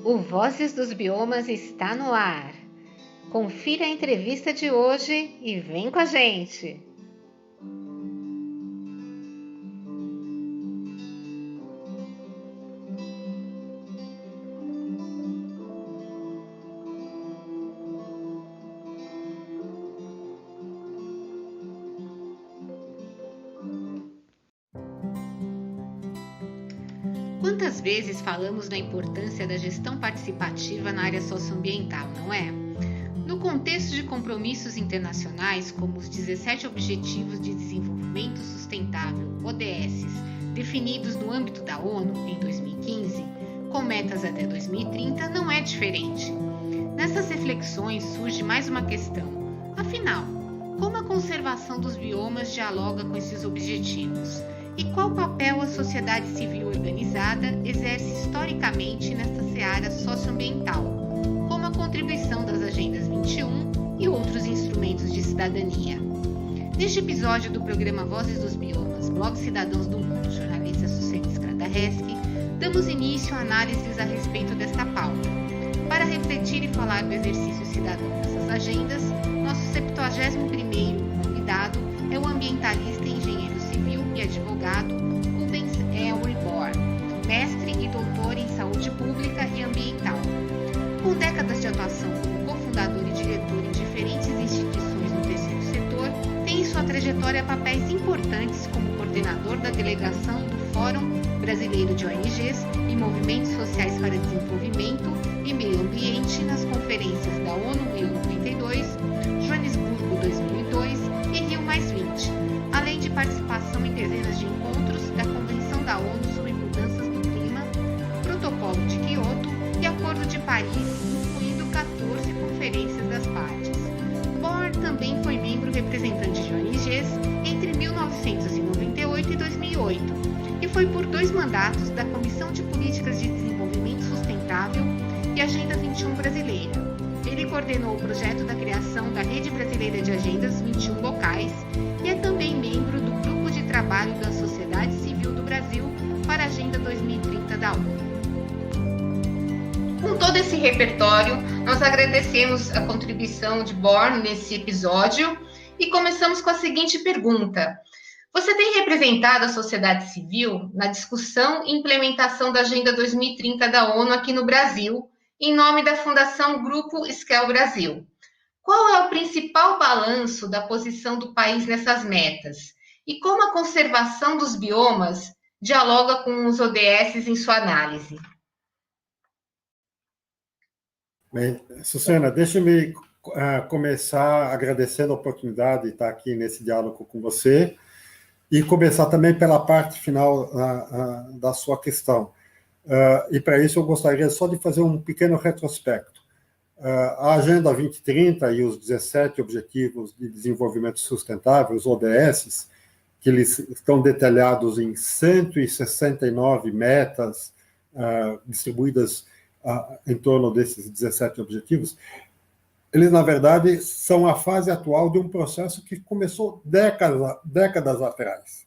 O Vozes dos Biomas está no ar. Confira a entrevista de hoje e vem com a gente! Quantas vezes falamos da importância da gestão participativa na área socioambiental, não é? No contexto de compromissos internacionais, como os 17 Objetivos de Desenvolvimento Sustentável, ODSs, definidos no âmbito da ONU em 2015, com metas até 2030, não é diferente. Nessas reflexões surge mais uma questão. Afinal, como a conservação dos biomas dialoga com esses objetivos? E qual papel a sociedade civil organizada exerce historicamente nesta seara socioambiental, como a contribuição das Agendas 21 e outros instrumentos de cidadania? Neste episódio do programa Vozes dos Biomas, Blog Cidadãos do Mundo, jornalista Sucene Skradareski, damos início a análises a respeito desta pauta. Para refletir e falar do exercício cidadão dessas agendas, nosso 71º convidado é o ambientalista e engenheiro civil e advogado Rubens Elribor, mestre e doutor em saúde pública e ambiental. Com décadas de atuação como cofundador e diretor em diferentes instituições no terceiro setor, tem em sua trajetória papéis importantes como coordenador da delegação do Fórum Brasileiro de ONGs e Movimentos Sociais para Desenvolvimento e Meio Ambiente nas conferências da ONU Rio 92, Joanesburgo 2002 e Rio +20, além de participação em dezenas de encontros da Convenção da ONU sobre Mudanças do Clima, Protocolo de Quioto e Acordo de Paris, incluindo 14 conferências das partes. Bohr também foi membro representante de ONGs entre 1998 e 2008 e foi por 2 mandatos da Comissão de Políticas de Desenvolvimento Sustentável e Agenda 21 brasileira. Ele coordenou o projeto da criação da Rede Brasileira de Agendas 21 Locais e é também membro do Grupo de Trabalho da Sociedade Civil do Brasil para a Agenda 2030 da ONU. Com todo esse repertório, nós agradecemos a contribuição de Bohr nesse episódio e começamos com a seguinte pergunta. Você tem representado a sociedade civil na discussão e implementação da Agenda 2030 da ONU aqui no Brasil, em nome da Fundação Grupo SCHEL Brasil. Qual é o principal balanço da posição do país nessas metas? E como a conservação dos biomas dialoga com os ODSs em sua análise? Bem, Susana, deixa-me começar agradecendo a oportunidade de estar aqui nesse diálogo com você e começar também pela parte final da sua questão. E para isso eu gostaria só de fazer um pequeno retrospecto. A Agenda 2030 e os 17 Objetivos de Desenvolvimento Sustentável, os ODSs, que eles estão detalhados em 169 metas distribuídas em torno desses 17 objetivos, eles, na verdade, são a fase atual de um processo que começou décadas atrás.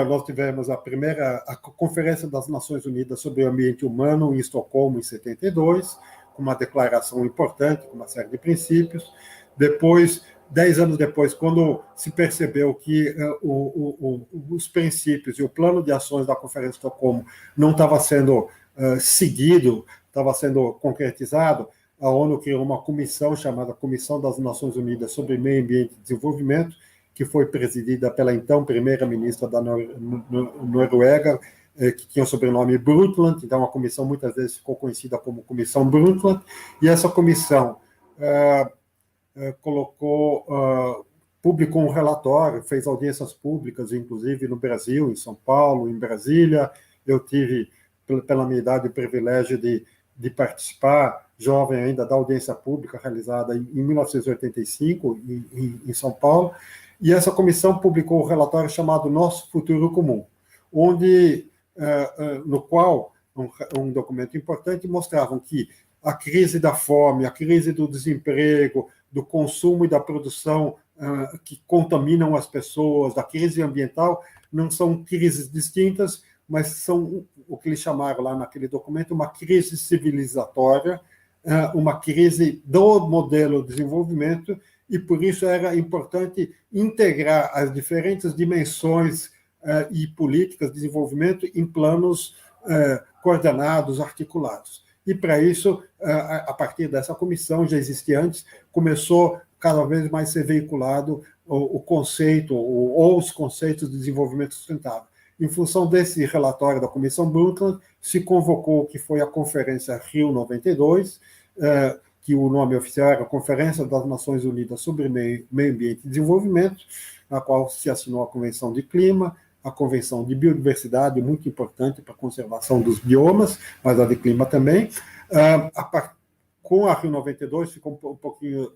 Nós tivemos a Conferência das Nações Unidas sobre o Ambiente Humano em Estocolmo, em 72, com uma declaração importante, com uma série de princípios. Depois, 10 anos depois, quando se percebeu que os princípios e o plano de ações da Conferência de Estocolmo não estava sendo seguido, estava sendo concretizado, a ONU criou uma comissão chamada Comissão das Nações Unidas sobre Meio Ambiente e Desenvolvimento, que foi presidida pela então primeira-ministra da Noruega, que tinha o sobrenome Brundtland, então a comissão muitas vezes ficou conhecida como Comissão Brundtland, e essa comissão publicou um relatório, fez audiências públicas, inclusive no Brasil, em São Paulo, em Brasília. Eu tive, pela minha idade, o privilégio de participar, jovem ainda, da audiência pública realizada em 1985, em São Paulo, e essa comissão publicou um relatório chamado Nosso Futuro Comum, no qual, um documento importante, mostravam que a crise da fome, a crise do desemprego, do consumo e da produção que contaminam as pessoas, da crise ambiental, não são crises distintas, mas são o que eles chamaram lá naquele documento uma crise civilizatória, uma crise do modelo de desenvolvimento, e por isso era importante integrar as diferentes dimensões e políticas de desenvolvimento em planos coordenados, articulados. E, para isso, a partir dessa comissão, já existia antes, começou cada vez mais a ser veiculado o conceito, ou os conceitos de desenvolvimento sustentável. Em função desse relatório da Comissão Brundtland, se convocou o que foi a Conferência Rio 92, que o nome oficial era a Conferência das Nações Unidas sobre Meio Ambiente e Desenvolvimento, na qual se assinou a Convenção de Clima, a Convenção de Biodiversidade, muito importante para a conservação dos biomas, mas a de clima também. Com a Rio 92, ficou um pouquinho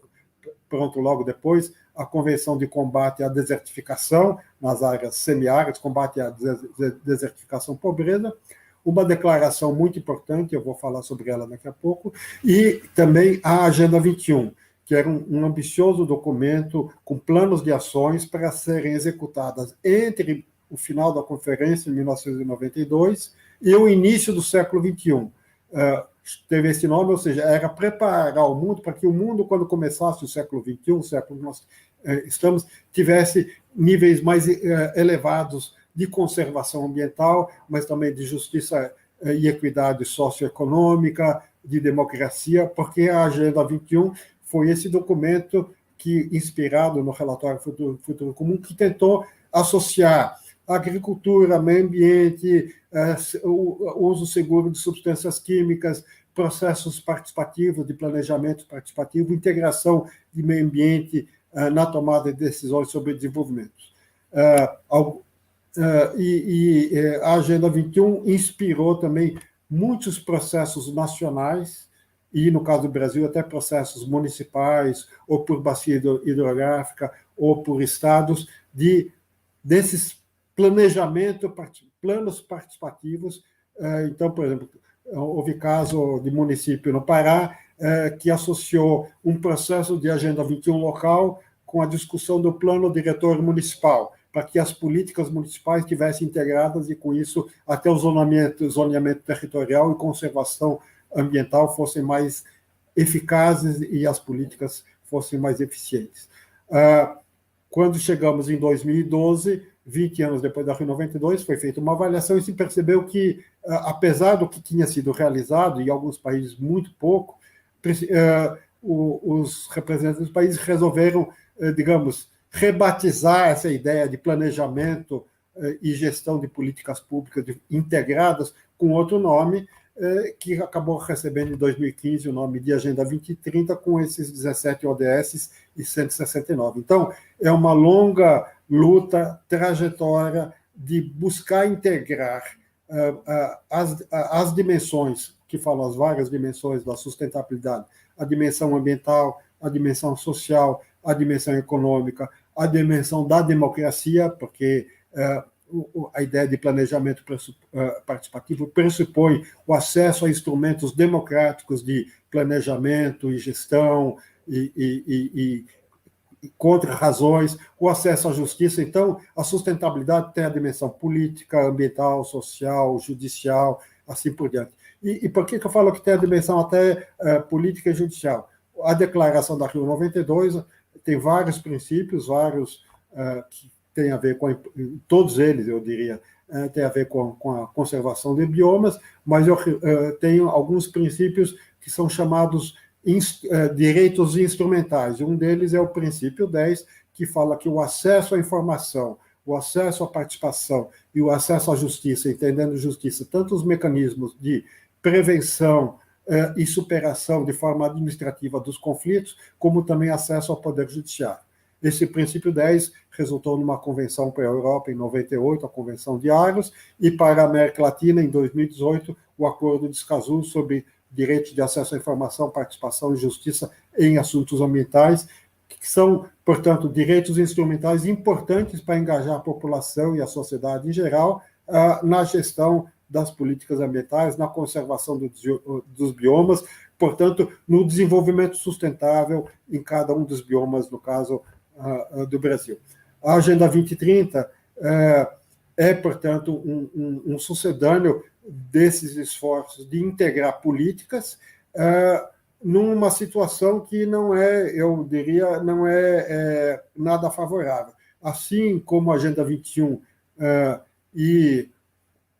pronto logo depois, a Convenção de Combate à Desertificação nas áreas semiáridas, combate à desertificação e pobreza, uma declaração muito importante, eu vou falar sobre ela daqui a pouco, e também a Agenda 21, que era um ambicioso documento com planos de ações para serem executadas entre o final da conferência, em 1992, e o início do século XXI. Teve esse nome, ou seja, era preparar o mundo para que o mundo, quando começasse o século XXI, o século que nós estamos, tivesse níveis mais elevados de conservação ambiental, mas também de justiça e equidade socioeconômica, de democracia, porque a Agenda 21 foi esse documento que, inspirado no relatório Futuro Comum, que tentou associar agricultura, meio ambiente, o uso seguro de substâncias químicas, processos participativos, de planejamento participativo, integração de meio ambiente na tomada de decisões sobre desenvolvimento. A Agenda 21 inspirou também muitos processos nacionais, e, no caso do Brasil, até processos municipais, ou por bacia hidrográfica, ou por estados, desses planos participativos. Então, por exemplo, houve caso de município no Pará que associou um processo de Agenda 21 local com a discussão do plano diretor municipal, para que as políticas municipais estivessem integradas e, com isso, até o zoneamento territorial e conservação ambiental fossem mais eficazes e as políticas fossem mais eficientes. Quando chegamos em 2012, 20 anos depois da Rio 92, foi feita uma avaliação e se percebeu que, apesar do que tinha sido realizado, em alguns países muito pouco, os representantes dos países resolveram, digamos, rebatizar essa ideia de planejamento e gestão de políticas públicas integradas com outro nome, que acabou recebendo em 2015 o nome de Agenda 2030, com esses 17 ODS e 169. Então, é uma longa luta, trajetória de buscar integrar as dimensões, que falam as várias dimensões da sustentabilidade, a dimensão ambiental, a dimensão social, a dimensão econômica, a dimensão da democracia, porque a ideia de planejamento participativo pressupõe o acesso a instrumentos democráticos de planejamento e gestão e contra-razões, o acesso à justiça. Então, a sustentabilidade tem a dimensão política, ambiental, social, judicial, assim por diante. E por que eu falo que tem a dimensão até política e judicial? A declaração da Rio 92 tem vários princípios, vários que têm a ver com, todos eles, eu diria, tem a ver com a conservação de biomas, mas eu tenho alguns princípios que são chamados direitos instrumentais. Um deles é o princípio 10, que fala que o acesso à informação, o acesso à participação e o acesso à justiça, entendendo justiça, tanto os mecanismos de prevenção e superação de forma administrativa dos conflitos, como também acesso ao poder judiciário. Esse princípio 10 resultou numa convenção para a Europa em 98, a Convenção de Aarhus, e para a América Latina, em 2018, o Acordo de Escazú sobre direito de acesso à informação, participação e justiça em assuntos ambientais, que são, portanto, direitos instrumentais importantes para engajar a população e a sociedade em geral na gestão das políticas ambientais, na conservação dos biomas, portanto, no desenvolvimento sustentável em cada um dos biomas, no caso do Brasil. A Agenda 2030 é, portanto, um sucedâneo desses esforços de integrar políticas numa situação que não é, eu diria, não é nada favorável. Assim como a Agenda 21 e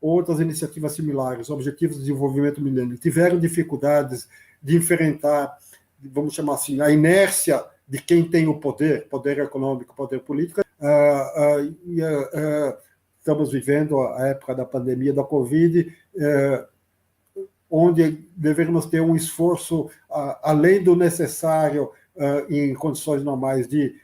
outras iniciativas similares, Objetivos de Desenvolvimento Milênio, tiveram dificuldades de enfrentar, vamos chamar assim, a inércia de quem tem o poder econômico, poder político, estamos vivendo a época da pandemia da Covid, onde deveríamos ter um esforço além do necessário em condições normais de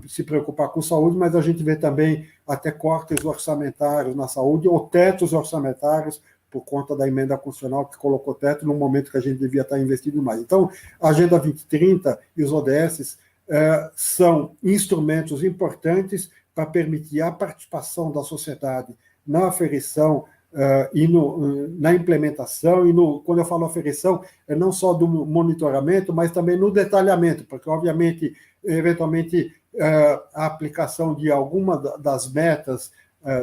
se preocupar com saúde, mas a gente vê também até cortes orçamentários na saúde ou tetos orçamentários por conta da emenda constitucional que colocou teto no momento que a gente devia estar investindo mais. Então, a Agenda 2030 e os ODS são instrumentos importantes para permitir a participação da sociedade na aferição e na implementação, e quando eu falo aferição, é não só do monitoramento, mas também no detalhamento, porque, obviamente, eventualmente, a aplicação de alguma das metas,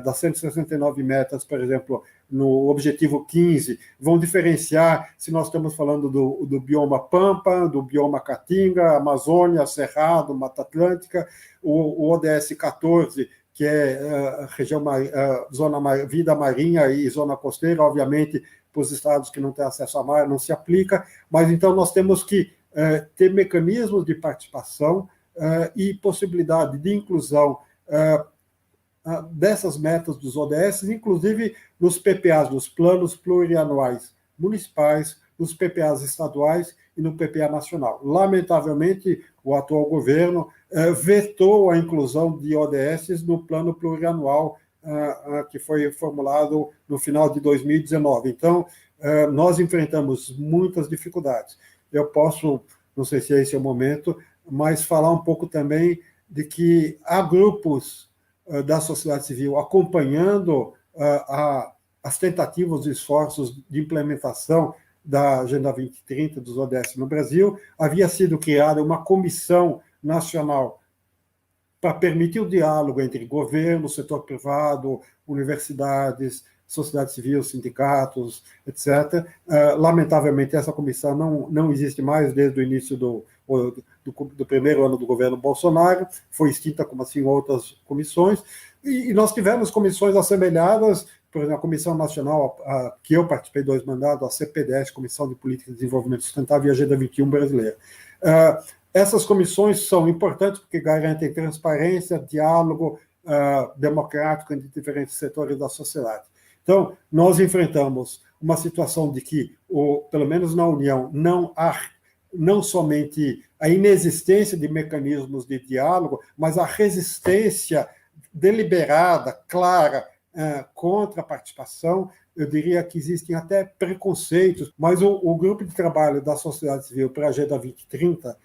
das 169 metas, por exemplo, no objetivo 15, vão diferenciar se nós estamos falando do bioma Pampa, do bioma Caatinga, Amazônia, Cerrado, Mata Atlântica, o ODS 14, que é região zona vida marinha e zona costeira, obviamente, para os estados que não têm acesso à mar, não se aplica, mas então nós temos que ter mecanismos de participação e possibilidade de inclusão dessas metas dos ODS, inclusive nos PPAs, nos planos plurianuais municipais, nos PPAs estaduais e no PPA nacional. Lamentavelmente, o atual governo vetou a inclusão de ODS no plano plurianual que foi formulado no final de 2019. Então, nós enfrentamos muitas dificuldades. Eu posso, não sei se esse é o momento, mas falar um pouco também de que há grupos da sociedade civil acompanhando as tentativas e esforços de implementação da Agenda 2030 dos ODS no Brasil. Havia sido criada uma comissão nacional para permitir o diálogo entre governo, setor privado, universidades, sociedade civil, sindicatos, etc. Lamentavelmente, essa comissão não existe mais desde o início do primeiro ano do governo Bolsonaro, foi extinta como assim outras comissões, e nós tivemos comissões assemelhadas, por exemplo, a Comissão Nacional, que eu participei 2 mandatos, a CPDS, Comissão de Política de Desenvolvimento Sustentável, e a Agenda 21 brasileira. Essas comissões são importantes porque garantem transparência, diálogo democrático entre diferentes setores da sociedade. Então, nós enfrentamos uma situação de que, pelo menos na União, não há não somente a inexistência de mecanismos de diálogo, mas a resistência deliberada, clara, contra a participação. Eu diria que existem até preconceitos, mas o grupo de trabalho da sociedade civil para a Agenda 2030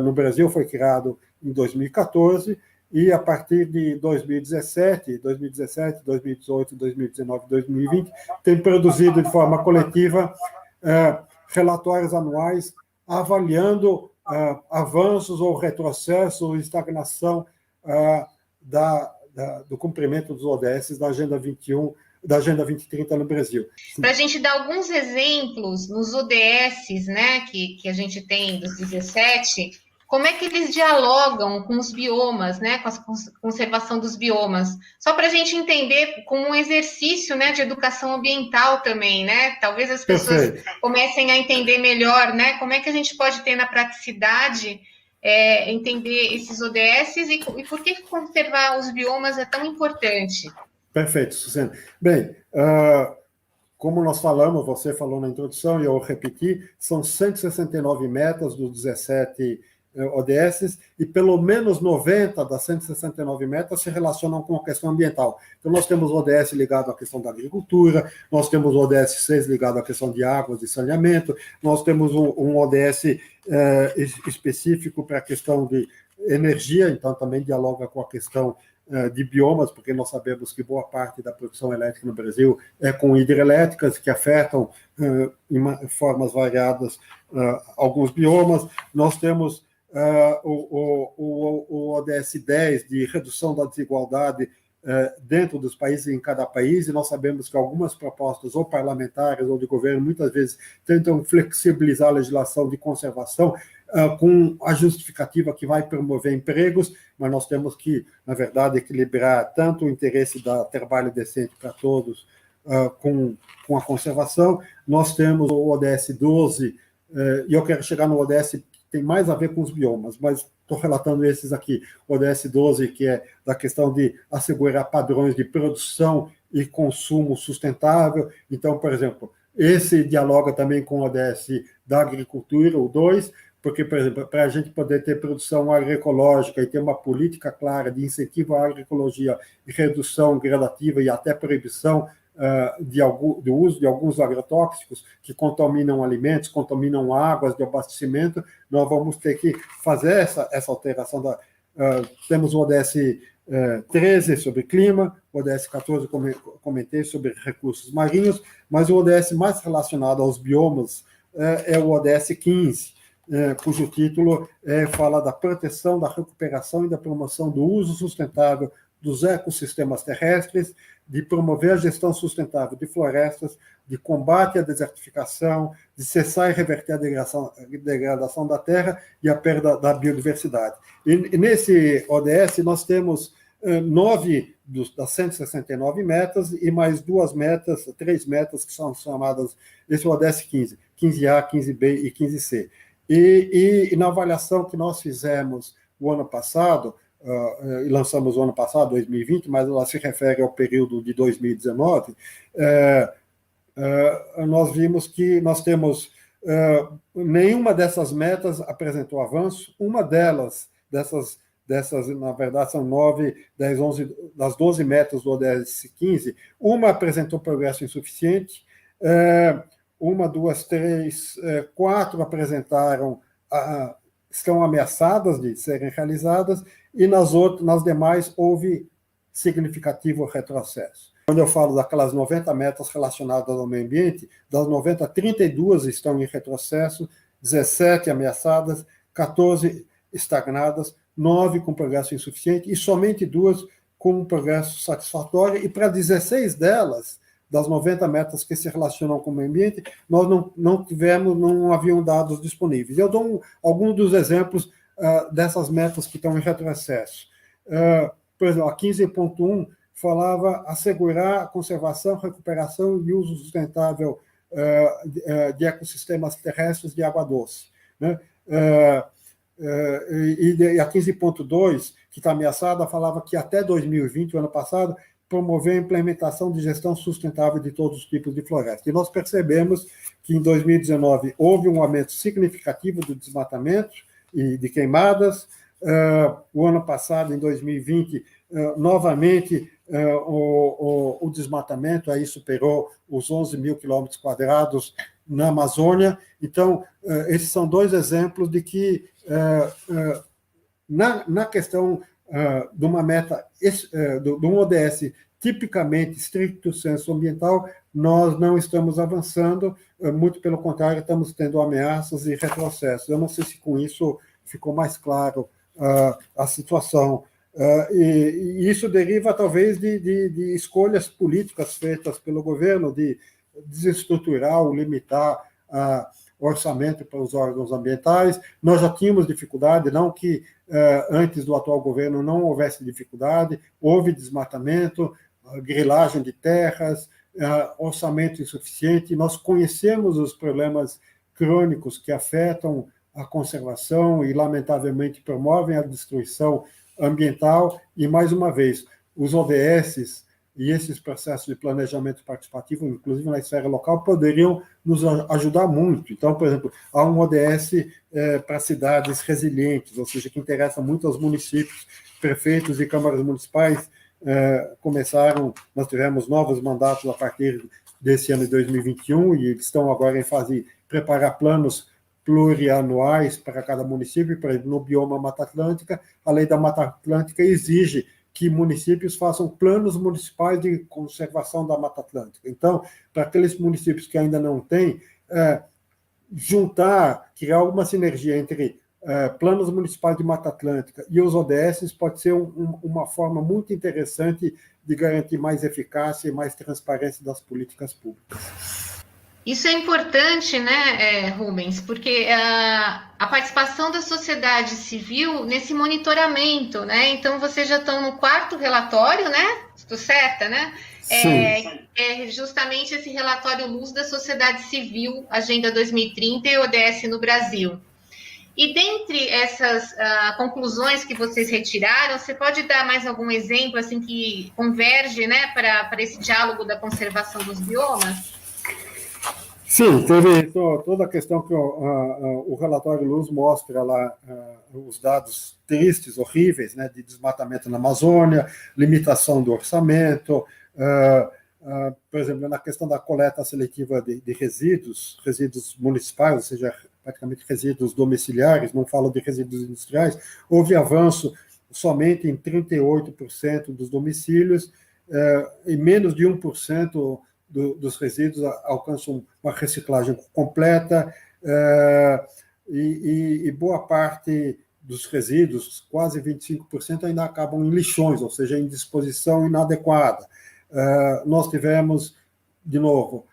no Brasil foi criado em 2014, e a partir de 2017, 2018, 2019, 2020, tem produzido de forma coletiva relatórios anuais avaliando avanços ou retrocesso ou estagnação do cumprimento dos ODS da Agenda 21, da Agenda 2030 no Brasil. Para a gente dar alguns exemplos nos ODS, né, que a gente tem dos 17, como é que eles dialogam com os biomas, né, com a conservação dos biomas? Só para a gente entender como um exercício, né, de educação ambiental também, né? Talvez as pessoas comecem a entender melhor, né, como é que a gente pode ter na praticidade entender esses ODS e por que conservar os biomas é tão importante. Perfeito, Suzana. Bem, como nós falamos, você falou na introdução e eu repeti, são 169 metas dos 17 ODS, e pelo menos 90 das 169 metas se relacionam com a questão ambiental. Então, nós temos o ODS ligado à questão da agricultura, nós temos o ODS 6 ligado à questão de águas e saneamento, nós temos um ODS específico para a questão de energia, então também dialoga com a questão de biomas, porque nós sabemos que boa parte da produção elétrica no Brasil é com hidrelétricas, que afetam em formas variadas alguns biomas. Nós temos o ODS 10, de redução da desigualdade dentro dos países, em cada país, e nós sabemos que algumas propostas, ou parlamentares ou de governo, muitas vezes tentam flexibilizar a legislação de conservação com a justificativa que vai promover empregos, mas nós temos que, na verdade, equilibrar tanto o interesse da trabalho decente para todos com a conservação. Nós temos o ODS 12, e eu quero chegar no ODS que tem mais a ver com os biomas, mas estou relatando esses aqui. O ODS 12, que é da questão de assegurar padrões de produção e consumo sustentável. Então, por exemplo, esse dialoga também com o ODS da agricultura, o 2, porque, por exemplo, para a gente poder ter produção agroecológica e ter uma política clara de incentivo à agroecologia e redução gradativa e até proibição do uso de alguns agrotóxicos que contaminam alimentos, contaminam águas de abastecimento, nós vamos ter que fazer essa alteração. Temos o ODS 13 sobre clima, o ODS 14 comentei sobre recursos marinhos, mas o ODS mais relacionado aos biomas é o ODS 15, cujo título fala da proteção, da recuperação e da promoção do uso sustentável dos ecossistemas terrestres, de promover a gestão sustentável de florestas, de combate à desertificação, de cessar e reverter a degradação da terra e a perda da biodiversidade. E nesse ODS nós temos 9 das 169 metas e mais 3 metas que são chamadas, esse é o ODS 15, 15A, 15B e 15C. E na avaliação que nós fizemos o ano passado, e lançamos o ano passado, 2020, mas ela se refere ao período de 2019, nós vimos que nós temos nenhuma dessas metas apresentou avanço. Uma dessas, na verdade, são 9, 10, 11, das 12 metas do ODS 15, uma apresentou progresso insuficiente, 1, 2, 3, 4 apresentaram, estão ameaçadas de serem realizadas, e nas demais houve significativo retrocesso. Quando eu falo daquelas 90 metas relacionadas ao meio ambiente, das 90, 32 estão em retrocesso, 17 ameaçadas, 14 estagnadas, 9 com progresso insuficiente e somente 2 com progresso satisfatório, e para 16 delas, das 90 metas que se relacionam com o meio ambiente, nós não haviam dados disponíveis. Eu dou alguns dos exemplos dessas metas que estão em retrocesso. Por exemplo, a 15.1 falava assegurar a conservação, recuperação e uso sustentável de ecossistemas terrestres de água doce, né? E a 15.2, que está ameaçada, falava que até 2020, o ano passado, promover a implementação de gestão sustentável de todos os tipos de floresta. E nós percebemos que em 2019 houve um aumento significativo do desmatamento e de queimadas. O ano passado, em 2020, novamente o desmatamento aí superou os 11 mil quilômetros quadrados na Amazônia. Então, esses são 2 exemplos de que, na questão de uma meta, de um ODS tipicamente stricto sensu ambiental, nós não estamos avançando, muito pelo contrário, estamos tendo ameaças e retrocessos. Eu não sei se com isso ficou mais claro a situação. E isso deriva, talvez, de escolhas políticas feitas pelo governo de desestruturar ou limitar o orçamento para os órgãos ambientais. Nós já tínhamos dificuldade, não que antes do atual governo não houvesse dificuldade, houve desmatamento, grilagem de terras, orçamento insuficiente. Nós conhecemos os problemas crônicos que afetam a conservação e, lamentavelmente, promovem a destruição ambiental. E, mais uma vez, os ODS e esses processos de planejamento participativo, inclusive na esfera local, poderiam nos ajudar muito. Então, por exemplo, há um ODS para cidades resilientes, ou seja, que interessa muito aos municípios, prefeitos e câmaras municipais. Nós tivemos novos mandatos a partir desse ano de 2021 e estão agora em fase de preparar planos plurianuais para cada município. Por exemplo, no bioma Mata Atlântica, a lei da Mata Atlântica exige que municípios façam planos municipais de conservação da Mata Atlântica. Então, para aqueles municípios que ainda não têm, criar alguma sinergia entre planos municipais de Mata Atlântica e os ODS pode ser uma forma muito interessante de garantir mais eficácia e mais transparência das políticas públicas. Isso é importante, né, Rubens, porque a participação da sociedade civil nesse monitoramento, né? Então, vocês já estão no 4º relatório, né? Estou certa, né? É justamente esse relatório Luz da Sociedade Civil, Agenda 2030 e ODS no Brasil. E dentre essas conclusões que vocês retiraram, você pode dar mais algum exemplo assim que converge, né, para esse diálogo da conservação dos biomas? Sim, teve toda a questão que o relatório Luz mostra lá, os dados tristes, horríveis, né, de desmatamento na Amazônia, limitação do orçamento, por exemplo, na questão da coleta seletiva de resíduos municipais, ou seja, praticamente resíduos domiciliares, não falo de resíduos industriais, houve avanço somente em 38% dos domicílios, e menos de 1% dos resíduos alcançam uma reciclagem completa, e boa parte dos resíduos, quase 25%, ainda acabam em lixões, ou seja, em disposição inadequada. Nós tivemos, de novo,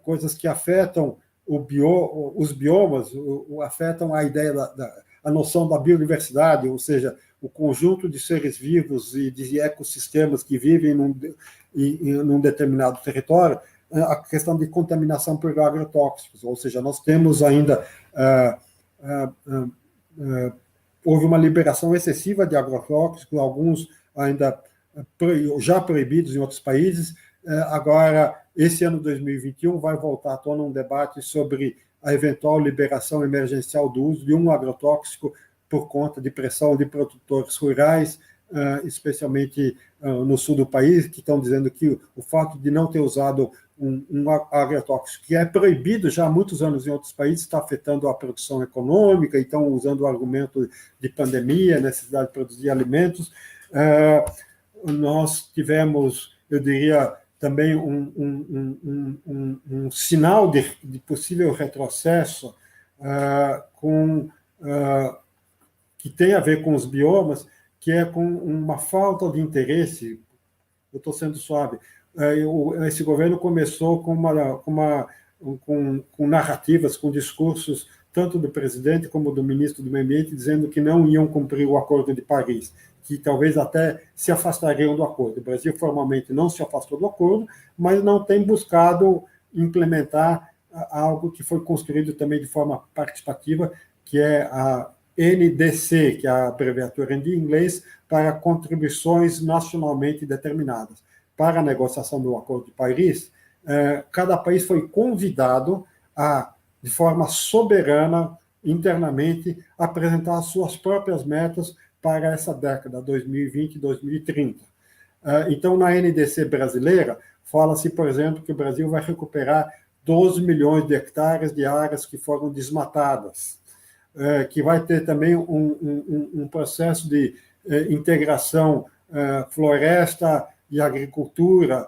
coisas que afetam os biomas, afetam a ideia a noção da biodiversidade, ou seja, o conjunto de seres vivos e de ecossistemas que vivem num determinado território, a questão de contaminação por agrotóxicos, ou seja, nós temos ainda houve uma liberação excessiva de agrotóxicos, alguns ainda já proibidos em outros países. Agora, esse ano 2021 vai voltar à tona um debate sobre a eventual liberação emergencial do uso de um agrotóxico por conta de pressão de produtores rurais, especialmente no sul do país, que estão dizendo que o fato de não ter usado um agrotóxico, que é proibido já há muitos anos em outros países, está afetando a produção econômica, e estão usando o argumento de pandemia, necessidade de produzir alimentos. Nós tivemos, eu diria, também um sinal de possível retrocesso que tem a ver com os biomas, que é com uma falta de interesse. Eu estou sendo suave. Esse governo começou com narrativas, com discursos, tanto do presidente como do ministro do Meio Ambiente, dizendo que não iam cumprir o Acordo de Paris, que talvez até se afastariam do acordo. O Brasil formalmente não se afastou do acordo, mas não tem buscado implementar algo que foi construído também de forma participativa, que é a NDC, que é a abreviatura em inglês, para contribuições nacionalmente determinadas. Para a negociação do Acordo de Paris, cada país foi convidado a, de forma soberana, internamente, apresentar as suas próprias metas para essa década, 2020 e 2030. Então, na NDC brasileira, fala-se, por exemplo, que o Brasil vai recuperar 12 milhões de hectares de áreas que foram desmatadas, que vai ter também um processo de integração floresta e agricultura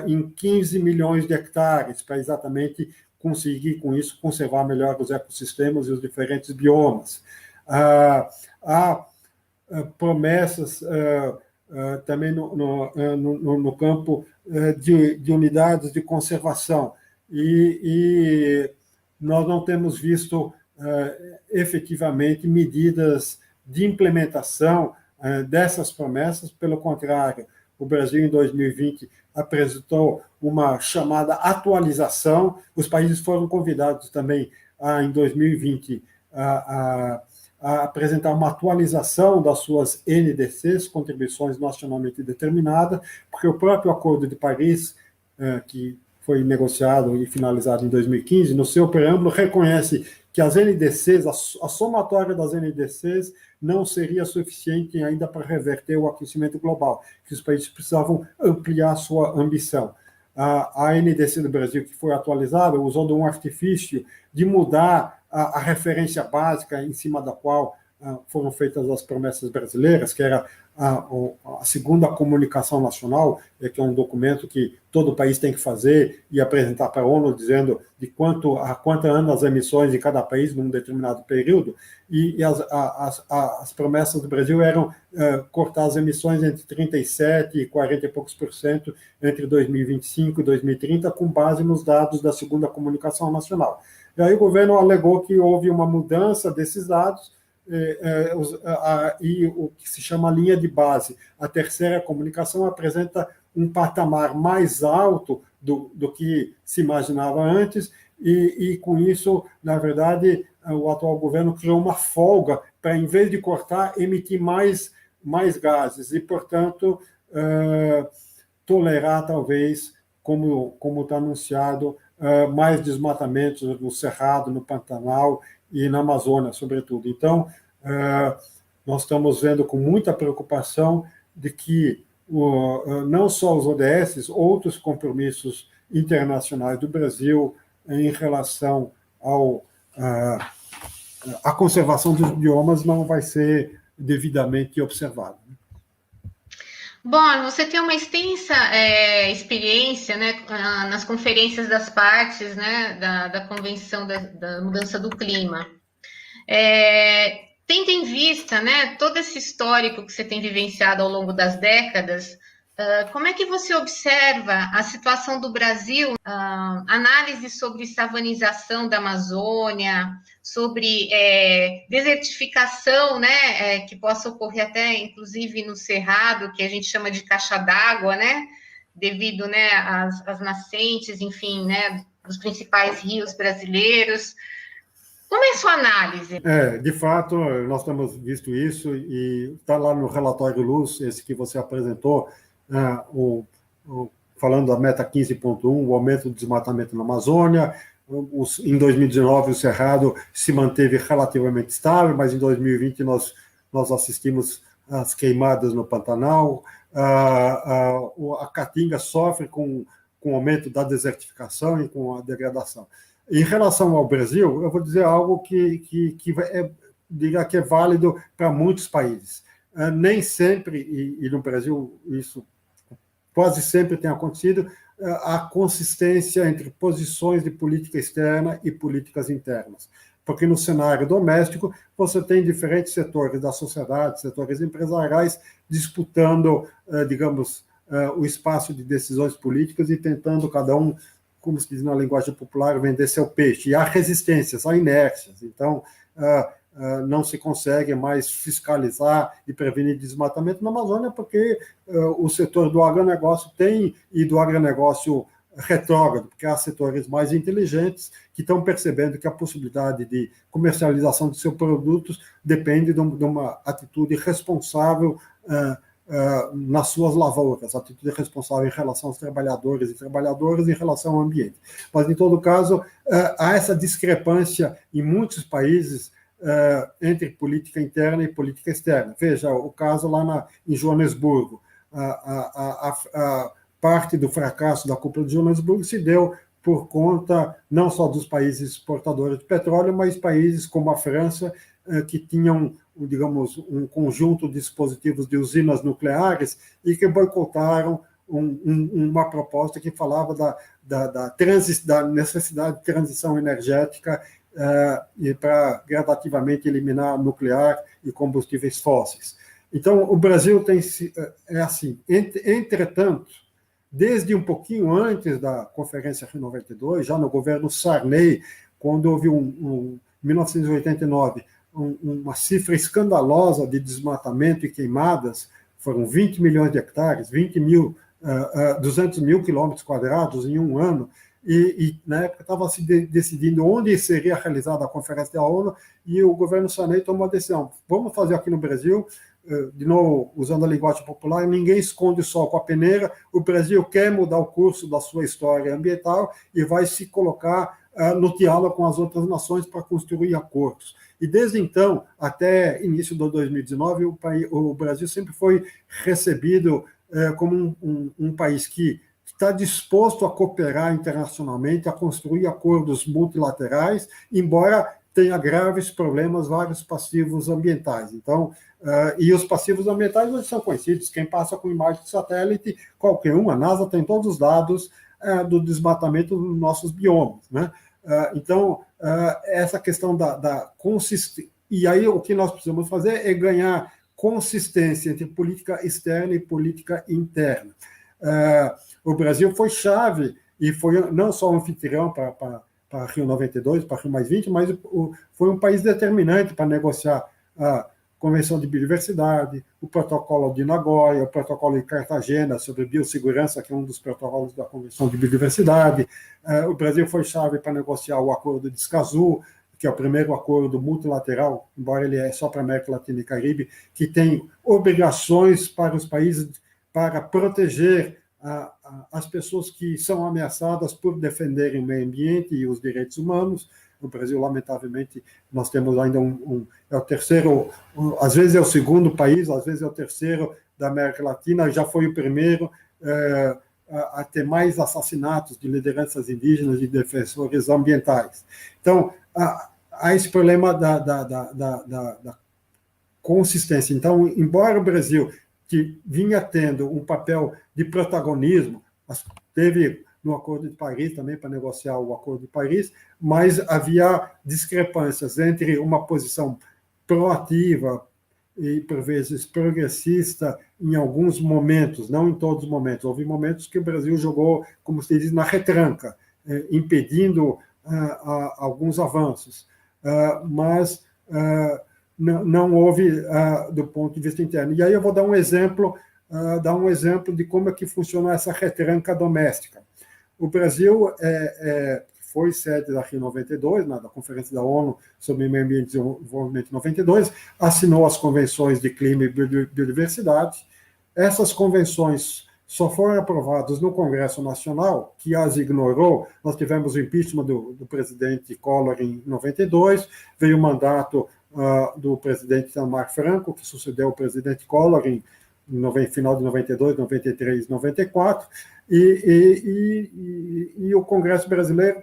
em 15 milhões de hectares, para exatamente conseguir, com isso, conservar melhor os ecossistemas e os diferentes biomas. Há promessas também no campo de unidades de conservação, e nós não temos visto efetivamente medidas de implementação dessas promessas. Pelo contrário, o Brasil, em 2020, apresentou uma chamada atualização. Os países foram convidados também, em 2020, a apresentar uma atualização das suas NDCs, contribuições nacionalmente determinadas, porque o próprio Acordo de Paris, que foi negociado e finalizado em 2015, no seu preâmbulo, reconhece que as NDCs, a somatória das NDCs, não seria suficiente ainda para reverter o aquecimento global, que os países precisavam ampliar sua ambição. A NDC do Brasil, que foi atualizada, usou de um artifício de mudar a referência básica em cima da qual foram feitas as promessas brasileiras, que era a segunda comunicação nacional, que é um documento que todo país tem que fazer e apresentar para a ONU, dizendo de quanto andam as emissões de cada país num determinado período, e as promessas do Brasil eram cortar as emissões entre 37% e 40 e poucos por cento entre 2025 e 2030, com base nos dados da segunda comunicação nacional. E aí o governo alegou que houve uma mudança desses dados, e o que se chama linha de base. A terceira comunicação apresenta um patamar mais alto do que se imaginava antes, e com isso, na verdade, o atual governo criou uma folga para, em vez de cortar, emitir mais gases, e, portanto, tolerar, talvez, como está anunciado, mais desmatamentos no Cerrado, no Pantanal e na Amazônia, sobretudo. Então, nós estamos vendo com muita preocupação de que não só os ODS, outros compromissos internacionais do Brasil em relação à conservação dos biomas não vai ser devidamente observado. Bom, você tem uma extensa experiência, né, nas conferências das partes, né, da Convenção da Mudança do Clima. Tendo em vista, né, todo esse histórico que você tem vivenciado ao longo das décadas, como é que você observa a situação do Brasil, análise sobre savanização da Amazônia, sobre desertificação, né, que possa ocorrer até, inclusive, no Cerrado, que a gente chama de caixa d'água, né, devido, né, às nascentes, enfim, né, dos principais rios brasileiros. Como é a sua análise? De fato, nós temos visto isso, e está lá no relatório Luz, esse que você apresentou, falando da meta 15.1, o aumento do desmatamento na Amazônia. Em 2019, o Cerrado se manteve relativamente estável, mas em 2020 nós assistimos às queimadas no Pantanal. A Caatinga sofre com o aumento da desertificação e com a degradação. Em relação ao Brasil, eu vou dizer algo que diria que é válido para muitos países. Nem sempre, e no Brasil isso quase sempre tem acontecido, a consistência entre posições de política externa e políticas internas. Porque no cenário doméstico, você tem diferentes setores da sociedade, setores empresariais, disputando, digamos, o espaço de decisões políticas e tentando cada um, como se diz na linguagem popular, vender seu peixe. E há resistências, há inércias. Então, não se consegue mais fiscalizar e prevenir desmatamento na Amazônia, porque o setor do agronegócio e do agronegócio retrógrado, porque há setores mais inteligentes que estão percebendo que a possibilidade de comercialização de seus produtos depende de uma atitude responsável nas suas lavouras, atitude responsável em relação aos trabalhadores e trabalhadoras, em relação ao ambiente. Mas, em todo caso, há essa discrepância em muitos países entre política interna e política externa. Veja, o caso lá em Joanesburgo. A parte do fracasso da cúpula de Joanesburgo se deu por conta não só dos países exportadores de petróleo, mas países como a França, que tinham, digamos, um conjunto de dispositivos de usinas nucleares e que boicotaram uma proposta que falava da necessidade de transição energética e para gradativamente eliminar nuclear e combustíveis fósseis. Então, o Brasil é assim. Entretanto, desde um pouquinho antes da Conferência Rio 92, já no governo Sarney, quando houve, em 1989, uma cifra escandalosa de desmatamento e queimadas, foram 20 milhões de hectares, 200 mil quilômetros quadrados em um ano, e na época estava se decidindo onde seria realizada a Conferência da ONU, e o governo Sarney tomou a decisão: vamos fazer aqui no Brasil, de novo, usando a linguagem popular, ninguém esconde o sol com a peneira, o Brasil quer mudar o curso da sua história ambiental e vai se colocar no diálogo com as outras nações para construir acordos. E desde então, até início de 2019, o Brasil sempre foi recebido como um país que está disposto a cooperar internacionalmente, a construir acordos multilaterais, embora tenha graves problemas, vários passivos ambientais. Então, e os passivos ambientais hoje são conhecidos. Quem passa com imagem de satélite, qualquer um, a NASA tem todos os dados do desmatamento dos nossos biomas, né? Então, essa questão da consistência. E aí, o que nós precisamos fazer é ganhar consistência entre política externa e política interna. O Brasil foi chave e foi não só um anfitrião para Rio 92, para Rio +20, mas foi um país determinante para negociar a Convenção de Biodiversidade, o Protocolo de Nagoya, o Protocolo de Cartagena sobre biossegurança, que é um dos protocolos da Convenção de Biodiversidade. O Brasil foi chave para negociar o Acordo de Escazú, que é o primeiro acordo multilateral, embora ele é só para a América Latina e Caribe, que tem obrigações para os países para proteger as pessoas que são ameaçadas por defenderem o meio ambiente e os direitos humanos. No Brasil, lamentavelmente, nós temos ainda é o terceiro, às vezes é o segundo país, às vezes é o terceiro da América Latina, já foi o primeiro a ter mais assassinatos de lideranças indígenas e defensores ambientais. Então, há esse problema da consistência. Então, embora o Brasil, que vinha tendo um papel de protagonismo, teve no Acordo de Paris também para negociar o Acordo de Paris, mas havia discrepâncias entre uma posição proativa e, por vezes, progressista em alguns momentos, não em todos os momentos. Houve momentos que o Brasil jogou, como se diz, na retranca, impedindo alguns avanços, mas não houve do ponto de vista interno. E aí eu vou dar um exemplo de como é que funciona essa retranca doméstica. O Brasil foi sede da Rio 92, da Conferência da ONU sobre Meio Ambiente e Desenvolvimento em 92, assinou as convenções de clima e biodiversidade. Essas convenções só foram aprovadas no Congresso Nacional, que as ignorou. Nós tivemos o impeachment do presidente Collor em 92, veio o mandato do presidente Itamar Franco, que sucedeu o presidente Collor no final de 92, 93, 94, e o Congresso brasileiro,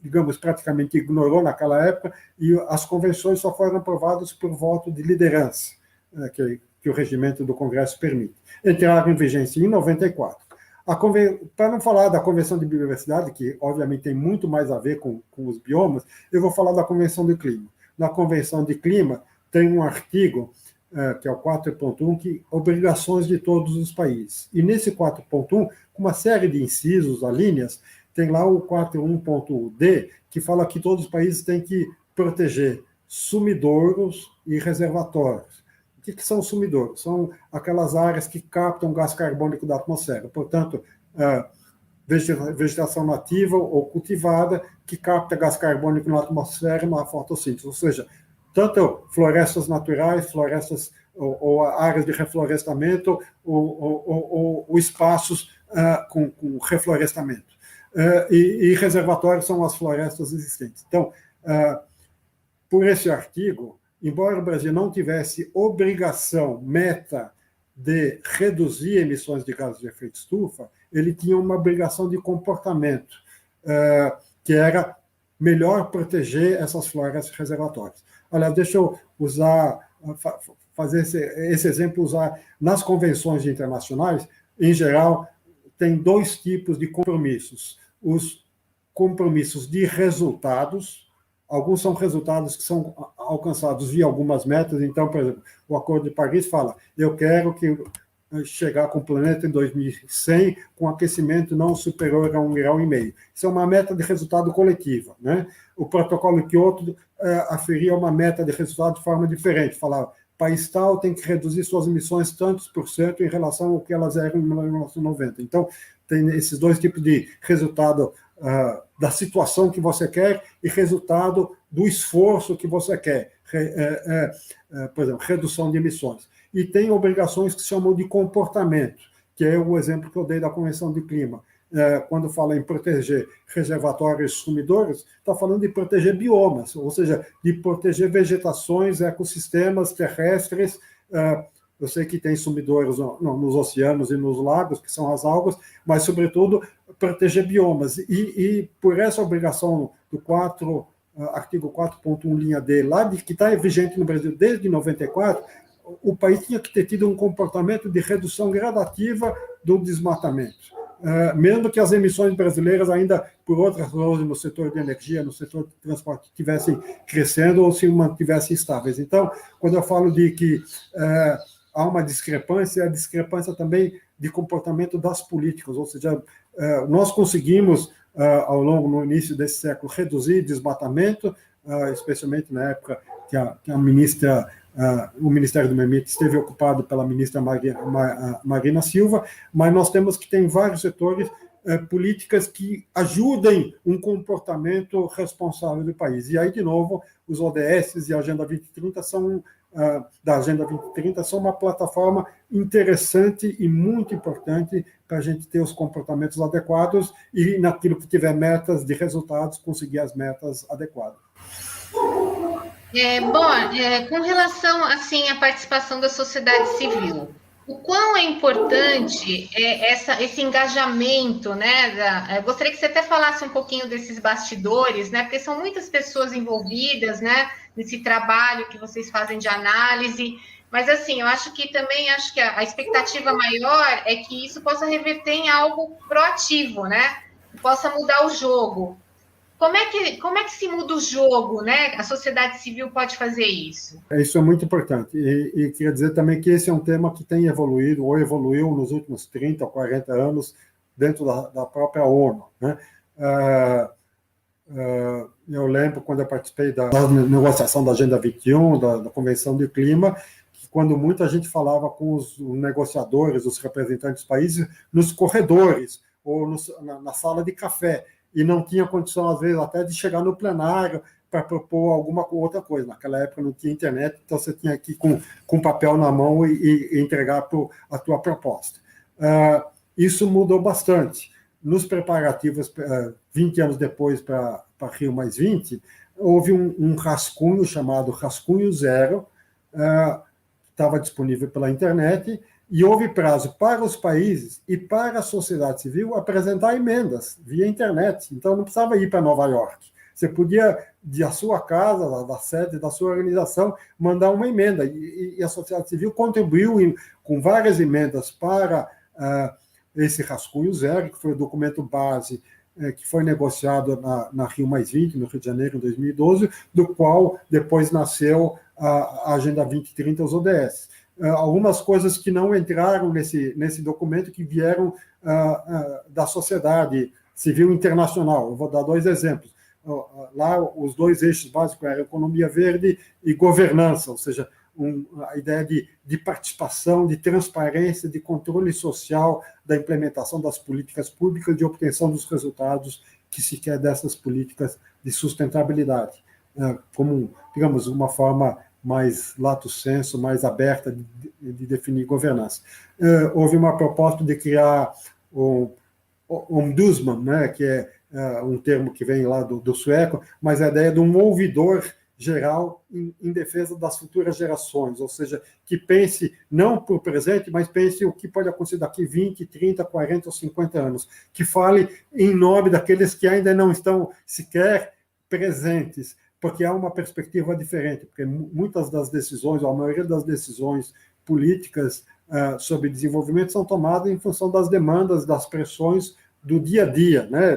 digamos, praticamente ignorou naquela época, e as convenções só foram aprovadas por voto de liderança, que o regimento do Congresso permite. Entraram em vigência em 94. Para não falar da Convenção de Biodiversidade, que obviamente tem muito mais a ver com os biomas, eu vou falar da Convenção do Clima. Na Convenção de Clima tem um artigo, que é o 4.1, que obrigações de todos os países. E nesse 4.1, com uma série de incisos, alíneas, tem lá o 4.1.d, que fala que todos os países têm que proteger sumidouros e reservatórios. O que são sumidouros? São aquelas áreas que captam gás carbônico da atmosfera. Portanto, vegetação nativa ou cultivada que capta gás carbônico na atmosfera na fotossíntese. Ou seja, tanto florestas naturais, florestas ou áreas de reflorestamento ou espaços com reflorestamento. E reservatórios são as florestas existentes. Então, por esse artigo, embora o Brasil não tivesse obrigação, meta, de reduzir emissões de gases de efeito estufa, ele tinha uma obrigação de comportamento, que era melhor proteger essas florestas reservatórias. Aliás, deixa eu fazer esse exemplo, usar nas convenções internacionais, em geral, tem dois tipos de compromissos. Os compromissos de resultados, alguns são resultados que são alcançados via algumas metas. Então, por exemplo, o Acordo de Paris fala, eu quero chegar com o planeta em 2100 com aquecimento não superior a 1,5 grau. Isso é uma meta de resultado coletiva, né? O Protocolo de Kyoto aferia uma meta de resultado de forma diferente, falava, país tal tem que reduzir suas emissões tantos por cento em relação ao que elas eram em 1990. Então, tem esses dois tipos de resultado da situação que você quer e resultado do esforço que você quer, por exemplo, redução de emissões. E tem obrigações que se chamam de comportamento, que é o exemplo que eu dei da Convenção de Clima. Quando fala em proteger reservatórios sumidouros, está falando de proteger biomas, ou seja, de proteger vegetações, ecossistemas terrestres. Eu sei que tem sumidouros nos oceanos e nos lagos, que são as algas, mas, sobretudo, proteger biomas. E por essa obrigação do artigo 4.1, linha D, lá que está vigente no Brasil desde 94, o país tinha que ter tido um comportamento de redução gradativa do desmatamento. Mesmo que as emissões brasileiras ainda, por outras razões, no setor de energia, no setor de transporte, estivessem crescendo ou se mantivessem estáveis. Então, quando eu falo de que há uma discrepância, é a discrepância também de comportamento das políticas, ou seja, nós conseguimos, no início desse século, reduzir desmatamento, especialmente na época que a ministra, o Ministério do Meio Ambiente esteve ocupado pela ministra Marina Silva, mas nós temos que ter em vários setores políticas que ajudem um comportamento responsável do país. E aí, de novo, os ODS e a Agenda 2030 da Agenda 2030 são uma plataforma interessante e muito importante para a gente ter os comportamentos adequados e, naquilo que tiver metas de resultados, conseguir as metas adequadas. Com relação assim, à participação da sociedade civil, o quão é importante esse engajamento, né? Gostaria que você até falasse um pouquinho desses bastidores, né? Porque são muitas pessoas envolvidas, né? Nesse trabalho que vocês fazem de análise. Mas assim, eu acho que a expectativa maior é que isso possa reverter em algo proativo, né? Que possa mudar o jogo. Como é que se muda o jogo, né? A sociedade civil pode fazer isso? Isso é muito importante. E queria dizer também que esse é um tema que tem evoluído, ou evoluiu nos últimos 30 ou 40 anos, dentro da própria ONU, né? Eu lembro, quando eu participei da negociação da Agenda 21, da Convenção de Clima, que quando muita gente falava com os negociadores, os representantes dos países, nos corredores, ou na sala de café, e não tinha condição, às vezes, até de chegar no plenário para propor alguma outra coisa. Naquela época não tinha internet, então você tinha que ir com papel na mão e entregar a tua proposta. Isso mudou bastante. Nos preparativos, 20 anos depois, para Rio Mais 20, houve um rascunho chamado Rascunho Zero, que estava disponível pela internet, e houve prazo para os países e para a sociedade civil apresentar emendas via internet. Então, não precisava ir para Nova York. Você podia, da sua casa, da sede da sua organização, mandar uma emenda. E a sociedade civil contribuiu com várias emendas para esse Rascunho Zero, que foi o documento base que foi negociado na Rio Mais 20, no Rio de Janeiro, em 2012, do qual depois nasceu a Agenda 2030, os ODS. Algumas coisas que não entraram nesse documento, que vieram da sociedade civil internacional. Eu vou dar 2 exemplos. Lá, os 2 eixos básicos eram economia verde e governança, ou seja, a ideia de participação, de transparência, de controle social da implementação das políticas públicas, de obtenção dos resultados que se quer dessas políticas de sustentabilidade, como, digamos, uma forma mais lato sensu, mais aberta de definir governança. Houve uma proposta de criar o ombudsman, né, que é um termo que vem lá do sueco, mas a ideia de um ouvidor geral em defesa das futuras gerações, ou seja, que pense não para o presente, mas pense o que pode acontecer daqui 20, 30, 40 ou 50 anos, que fale em nome daqueles que ainda não estão sequer presentes, porque há uma perspectiva diferente, porque muitas das decisões, ou a maioria das decisões políticas sobre desenvolvimento são tomadas em função das demandas, das pressões do dia a dia, né?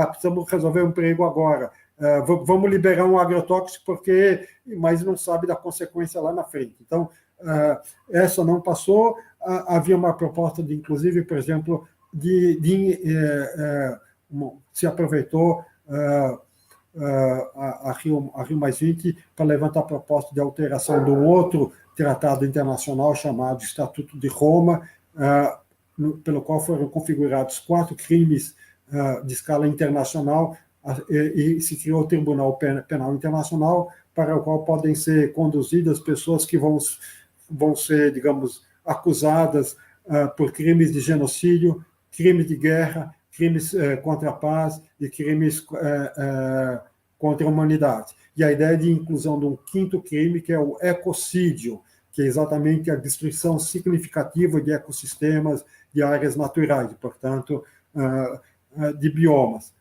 Precisamos resolver um emprego agora, vamos liberar um agrotóxico mas não sabe da consequência lá na frente. Então, essa não passou. Havia uma proposta inclusive, por exemplo, se aproveitou a Rio Mais 20 para levantar a proposta de alteração de um outro tratado internacional chamado Estatuto de Roma, pelo qual foram configurados 4 crimes de escala internacional e se criou o Tribunal Penal Internacional, para o qual podem ser conduzidas pessoas que vão ser, digamos, acusadas por crimes de genocídio, crimes de guerra, crimes contra a paz e crimes contra a humanidade. E a ideia de inclusão de um 5º crime, que é o ecocídio, que é exatamente a destruição significativa de ecossistemas, de áreas naturais, e, portanto, de biomas.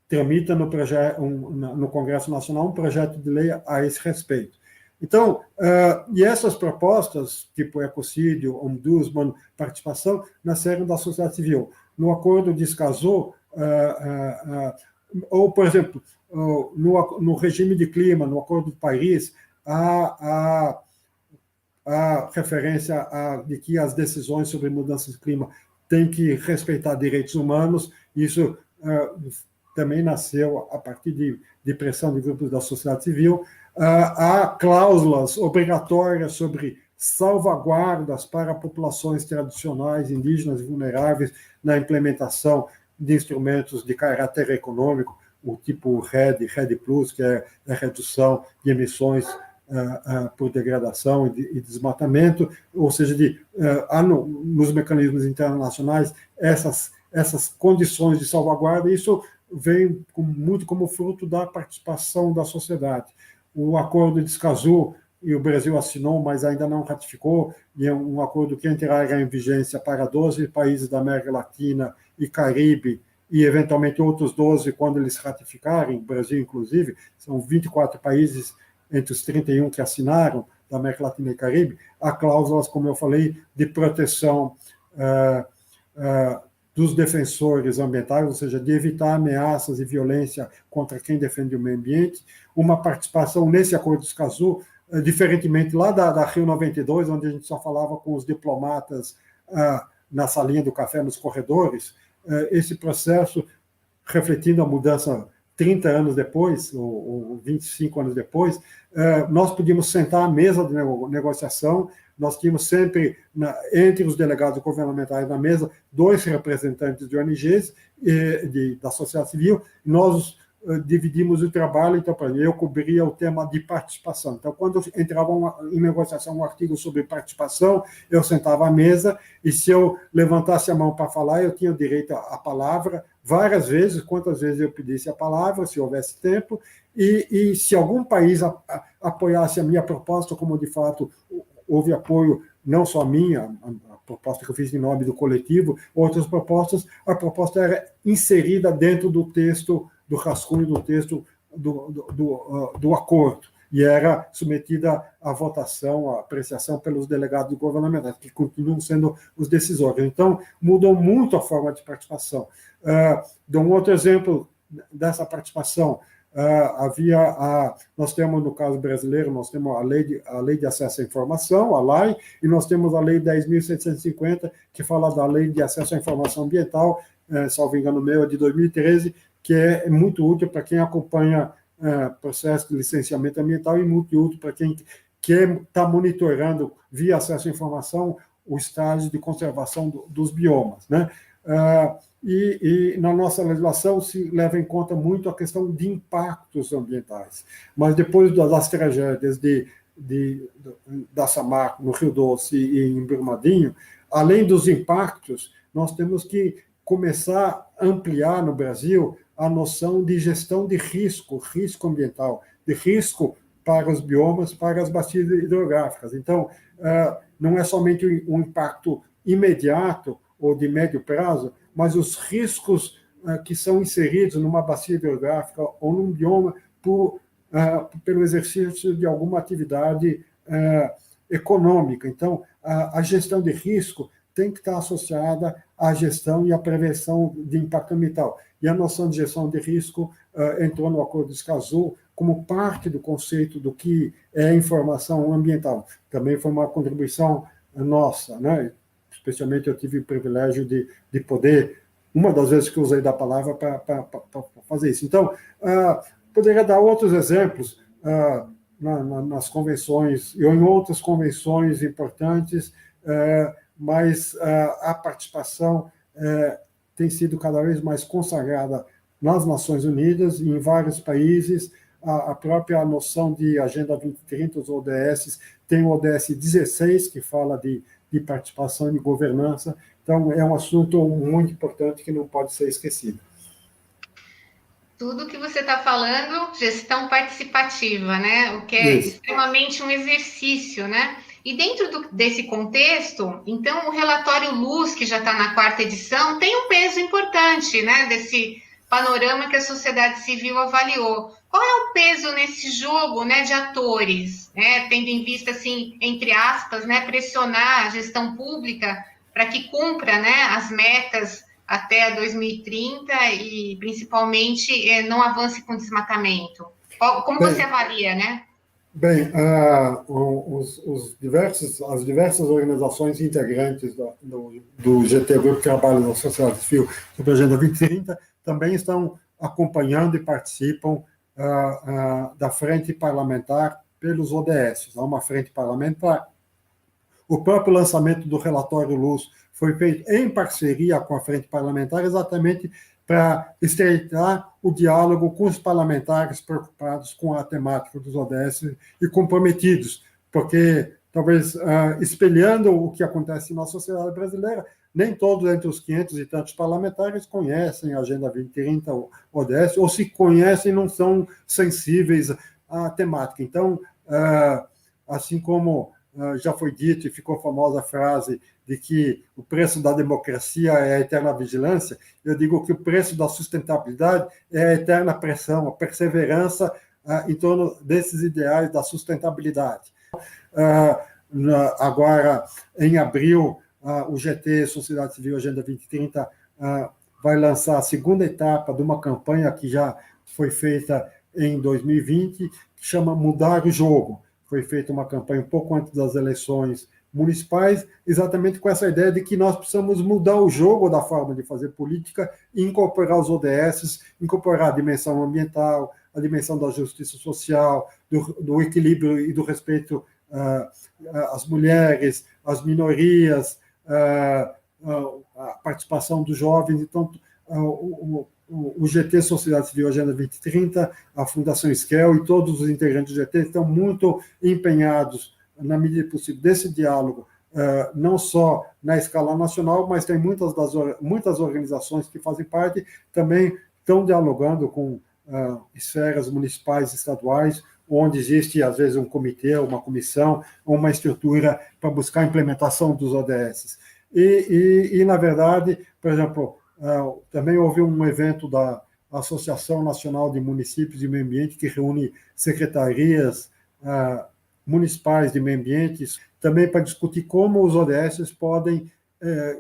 tramita no Congresso Nacional um projeto de lei a esse respeito. Então, e essas propostas, tipo ecocídio, ombudsman, participação, nasceram da sociedade civil. No Acordo de Escazú, ou, por exemplo, no regime de clima, no Acordo de Paris, a referência de que as decisões sobre mudança de clima têm que respeitar direitos humanos. Isso também nasceu a partir de pressão de grupos da sociedade civil. Há cláusulas obrigatórias sobre salvaguardas para populações tradicionais, indígenas e vulneráveis na implementação de instrumentos de caráter econômico, o tipo RED Plus, que é a redução de emissões por degradação e desmatamento, ou seja, há nos mecanismos internacionais essas condições de salvaguarda. Isso vem muito como fruto da participação da sociedade. O Acordo de Escazú, e o Brasil assinou, mas ainda não ratificou, e é um acordo que entrará em vigência para 12 países da América Latina e Caribe, e eventualmente outros 12 quando eles ratificarem, o Brasil inclusive, são 24 países entre os 31 que assinaram, da América Latina e Caribe. Há cláusulas, como eu falei, de proteção dos defensores ambientais, ou seja, de evitar ameaças e violência contra quem defende o meio ambiente, uma participação nesse Acordo de Escazú, diferentemente lá da Rio 92, onde a gente só falava com os diplomatas na salinha do café, nos corredores. Esse processo, refletindo a mudança 30 anos depois, ou 25 anos depois, nós podíamos sentar à mesa de negociação. Nós tínhamos sempre, entre os delegados governamentais na mesa, 2 representantes de ONGs, da sociedade civil. Nós dividimos o trabalho. Então, eu cobria o tema de participação. Então, quando entrava em negociação um artigo sobre participação, eu sentava à mesa, e se eu levantasse a mão para falar, eu tinha o direito à palavra várias vezes, quantas vezes eu pedisse a palavra, se houvesse tempo, e se algum país apoiasse a minha proposta, como de fato houve apoio, não só a minha, a proposta que eu fiz em nome do coletivo, outras propostas, a proposta era inserida dentro do texto, do rascunho do texto do acordo, e era submetida à votação, à apreciação pelos delegados governamentais, que continuam sendo os decisores. Então, mudou muito a forma de participação. Dou um outro exemplo dessa participação. Nós temos, no caso brasileiro, nós temos a lei de acesso à informação, a LAI, e nós temos a lei 10.750, que fala da lei de acesso à informação ambiental, salvo engano meu, é de 2013, que é muito útil para quem acompanha processo de licenciamento ambiental, e muito útil para quem está monitorando, via acesso à informação, o estágio de conservação dos biomas, né? E na nossa legislação se leva em conta muito a questão de impactos ambientais. Mas depois das tragédias da Samarco, no Rio Doce e em Brumadinho, além dos impactos, nós temos que começar a ampliar no Brasil a noção de gestão de risco ambiental, de risco para os biomas, para as bacias hidrográficas. Então, não é somente um impacto imediato ou de médio prazo, mas os riscos que são inseridos numa bacia hidrográfica ou num bioma pelo exercício de alguma atividade econômica. Então, a gestão de risco tem que estar associada à gestão e à prevenção de impacto ambiental. E a noção de gestão de risco entrou no Acordo de Escazú como parte do conceito do que é informação ambiental. Também foi uma contribuição nossa, né? Especialmente eu tive o privilégio de poder, uma das vezes que eu usei da palavra para fazer isso. Então, poderia dar outros exemplos nas convenções, ou em outras convenções importantes, mas a participação tem sido cada vez mais consagrada nas Nações Unidas e em vários países. A própria noção de Agenda 2030, os ODS, tem o ODS 16, que fala de participação e de governança. Então, é um assunto muito importante que não pode ser esquecido. Tudo que você está falando, gestão participativa, né? O que é extremamente um exercício, né? E dentro desse contexto, então, o relatório Luz, que já está na 4ª edição, tem um peso importante, né? Desse panorama que a sociedade civil avaliou. Qual é o peso nesse jogo, né, de atores, né, tendo em vista, assim, entre aspas, né, pressionar a gestão pública para que cumpra, né, as metas até 2030 e, principalmente, não avance com desmatamento? Como você avalia, né? Bem, as diversas organizações integrantes do GT, Grupo de Trabalho da Sociedade Civil sobre a Agenda 2030, também estão acompanhando e participam da frente parlamentar pelos ODS. Há uma frente parlamentar. O próprio lançamento do relatório Luz foi feito em parceria com a frente parlamentar, exatamente para estreitar o diálogo com os parlamentares preocupados com a temática dos ODS e comprometidos, porque, talvez, espelhando o que acontece na sociedade brasileira, nem todos entre os 500 e tantos parlamentares conhecem a Agenda 2030, o ODS, ou se conhecem, não são sensíveis à temática. Então, assim como já foi dito e ficou famosa a frase de que o preço da democracia é a eterna vigilância, eu digo que o preço da sustentabilidade é a eterna pressão, a perseverança em torno desses ideais da sustentabilidade. Agora, em abril, o GT, Sociedade Civil Agenda 2030, vai lançar a segunda etapa de uma campanha que já foi feita em 2020, que chama Mudar o Jogo. Foi feita uma campanha um pouco antes das eleições municipais, exatamente com essa ideia de que nós precisamos mudar o jogo da forma de fazer política e incorporar os ODS, incorporar a dimensão ambiental, a dimensão da justiça social, do equilíbrio e do respeito às mulheres, às minorias, a participação dos jovens. Então, o GT Sociedade Civil Agenda 2030, a Fundação Esquel e todos os integrantes do GT estão muito empenhados, na medida possível, desse diálogo, não só na escala nacional, mas tem muitas organizações que fazem parte, também estão dialogando com esferas municipais e estaduais, onde existe, às vezes, um comitê, uma comissão, uma estrutura para buscar a implementação dos ODS. E, na verdade, por exemplo, também houve um evento da Associação Nacional de Municípios de Meio Ambiente, que reúne secretarias municipais de meio ambiente, também para discutir como os ODS podem,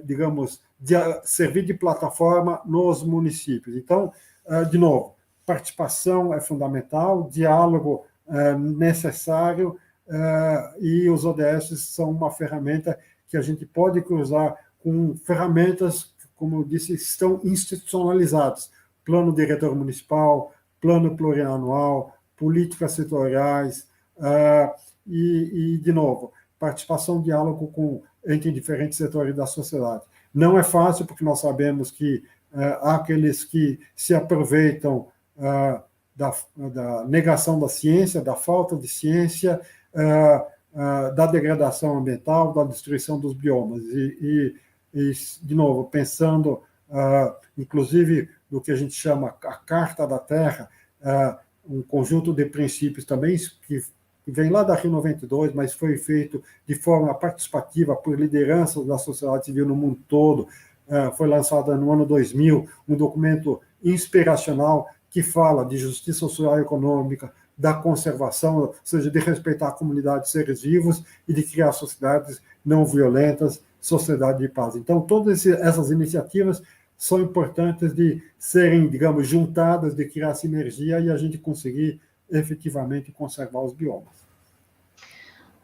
digamos, servir de plataforma nos municípios. Então, de novo, participação é fundamental, diálogo necessário, e os ODS são uma ferramenta que a gente pode cruzar com ferramentas, como eu disse, estão institucionalizadas. Plano diretor municipal, plano plurianual, políticas setoriais, e, de novo, participação, diálogo entre diferentes setores da sociedade. Não é fácil, porque nós sabemos que há aqueles que se aproveitam da negação da ciência, da falta de ciência, da degradação ambiental, da destruição dos biomas. E de novo, pensando, inclusive, no que a gente chama a Carta da Terra, um conjunto de princípios também que vem lá da Rio 92, mas foi feito de forma participativa por lideranças da sociedade civil no mundo todo. Foi lançado no ano 2000, um documento inspiracional que fala de justiça social e econômica, da conservação, ou seja, de respeitar a comunidade de seres vivos e de criar sociedades não violentas, sociedade de paz. Então, todas essas iniciativas são importantes de serem, digamos, juntadas, de criar sinergia e a gente conseguir efetivamente conservar os biomas.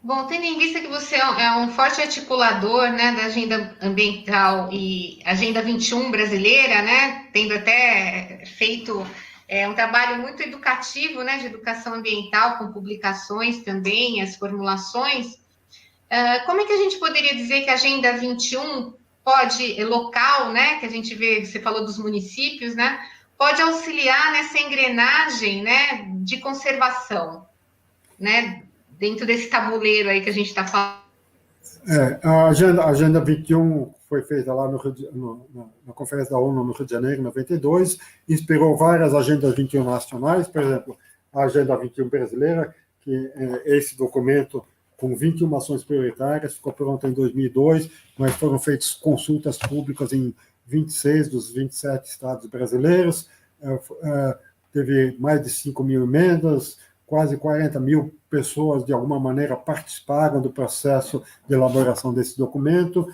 Bom, tendo em vista que você é um forte articulador, né, da agenda ambiental e agenda 21 brasileira, né, tendo até feito um trabalho muito educativo, né, de educação ambiental, com publicações também, as formulações, como é que a gente poderia dizer que a agenda 21 local, né, que a gente vê, você falou dos municípios, né, pode auxiliar nessa engrenagem, né, de conservação, né, dentro desse tabuleiro aí que a gente está falando? A Agenda 21 foi feita lá na Conferência da ONU no Rio de Janeiro, em 92, inspirou várias Agendas 21 nacionais, por exemplo, a Agenda 21 brasileira, que é esse documento com 21 ações prioritárias, ficou pronto em 2002, mas foram feitas consultas públicas em 26 dos 27 estados brasileiros. teve mais de 5 mil emendas, quase 40 mil pessoas, de alguma maneira, participaram do processo de elaboração desse documento.